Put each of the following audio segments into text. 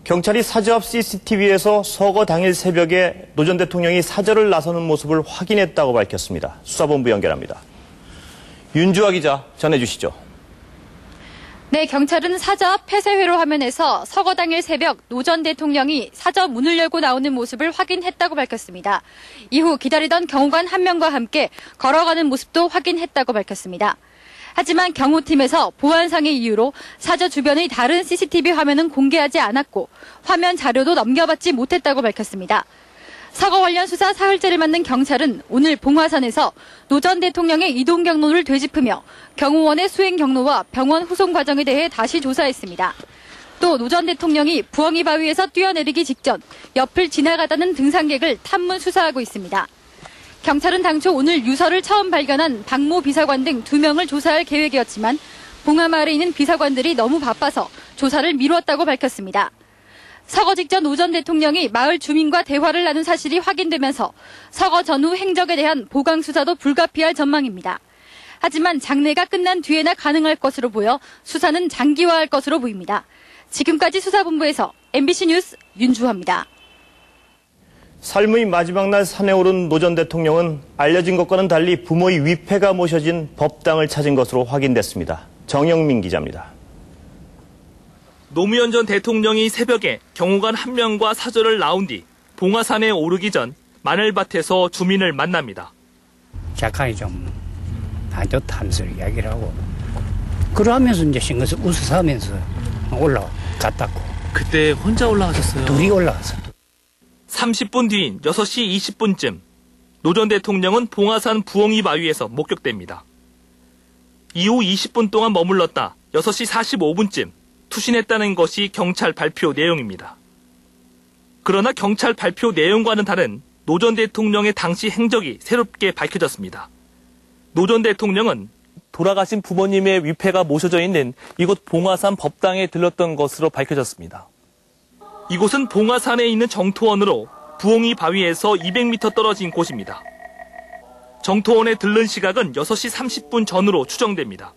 경찰이 사저 앞 CCTV에서 서거 당일 새벽에 노 전 대통령이 사저를 나서는 모습을 확인했다고 밝혔습니다. 수사본부 연결합니다. 윤주아 기자 전해주시죠. 네, 경찰은 사저 앞 폐쇄회로 화면에서 서거 당일 새벽 노 전 대통령이 사저 문을 열고 나오는 모습을 확인했다고 밝혔습니다. 이후 기다리던 경호관 한 명과 함께 걸어가는 모습도 확인했다고 밝혔습니다. 하지만 경호팀에서 보안상의 이유로 사저 주변의 다른 CCTV 화면은 공개하지 않았고 화면 자료도 넘겨받지 못했다고 밝혔습니다. 서거 관련 수사 사흘째를 맞는 경찰은 오늘 봉화산에서 노 전 대통령의 이동 경로를 되짚으며 경호원의 수행 경로와 병원 후송 과정에 대해 다시 조사했습니다. 또 노 전 대통령이 부엉이 바위에서 뛰어내리기 직전 옆을 지나가다는 등산객을 탐문 수사하고 있습니다. 경찰은 당초 오늘 유서를 처음 발견한 박모 비서관 등 2명을 조사할 계획이었지만 봉화마을에 있는 비서관들이 너무 바빠서 조사를 미뤘다고 밝혔습니다. 서거 직전 노 전 대통령이 마을 주민과 대화를 나눈 사실이 확인되면서 서거 전후 행적에 대한 보강 수사도 불가피할 전망입니다. 하지만 장례가 끝난 뒤에나 가능할 것으로 보여 수사는 장기화할 것으로 보입니다. 지금까지 수사본부에서 MBC 뉴스 윤주화입니다. 삶의 마지막 날 산에 오른 노 전 대통령은 알려진 것과는 달리 부모의 위패가 모셔진 법당을 찾은 것으로 확인됐습니다. 정영민 기자입니다. 노무현 전 대통령이 새벽에 경호관 한 명과 사저를 나온 뒤 봉화산에 오르기 전 마늘밭에서 주민을 만납니다. 작가이 좀 안 좋다면서 이야기를 하고 그러면서 이제 싱긋 웃으면서 올라갔다고. 그때 혼자 올라가셨어요? 둘이 올라갔어. 30분 뒤인 6시 20분쯤 노 전 대통령은 봉화산 부엉이 바위에서 목격됩니다. 이후 20분 동안 머물렀다 6시 45분쯤 투신했다는 것이 경찰 발표 내용입니다. 그러나 경찰 발표 내용과는 다른 노 전 대통령의 당시 행적이 새롭게 밝혀졌습니다. 노 전 대통령은 돌아가신 부모님의 위패가 모셔져 있는 이곳 봉화산 법당에 들렀던 것으로 밝혀졌습니다. 이곳은 봉화산에 있는 정토원으로 부엉이 바위에서 200m 떨어진 곳입니다. 정토원에 들른 시각은 6시 30분 전으로 추정됩니다.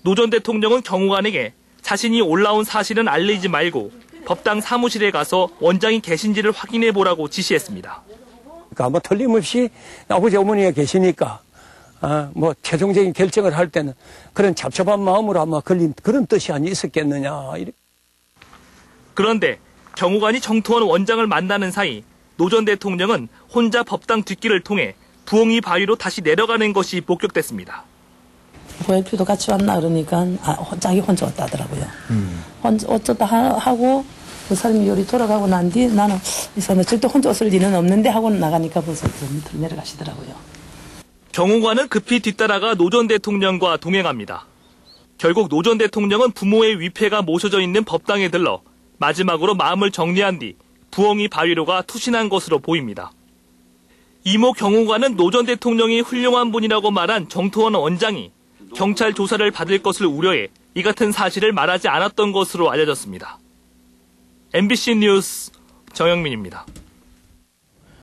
노 전 대통령은 경호관에게 자신이 올라온 사실은 알리지 말고 법당 사무실에 가서 원장이 계신지를 확인해보라고 지시했습니다. 아마 틀림없이 아버지 어머니가 계시니까 최종적인 결정을 할 때는 그런 잡잡한 마음으로 아마 걸린 그런 뜻이 아니 있었겠느냐. 그런데 경호관이 정토원 원장을 만나는 사이 노 전 대통령은 혼자 법당 뒷길을 통해 부엉이 바위로 다시 내려가는 것이 목격됐습니다. 고액표도 같이 왔나 그러니까 자기 혼자 왔다 하더라고요. 어쩌다 하고 그 사람이 요리 돌아가고 난 뒤 나는 이 사람은 절대 혼자 왔을 리는 없는데 하고 나가니까 벌써 밑으로 내려가시더라고요. 경호관은 급히 뒤따라가 노 전 대통령과 동행합니다. 결국 노 전 대통령은 부모의 위패가 모셔져 있는 법당에 들러 마지막으로 마음을 정리한 뒤 부엉이 바위로가 투신한 것으로 보입니다. 이모 경호관은 노 전 대통령이 훌륭한 분이라고 말한 정토원 원장이 경찰 조사를 받을 것을 우려해 이 같은 사실을 말하지 않았던 것으로 알려졌습니다. MBC 뉴스 정영민입니다.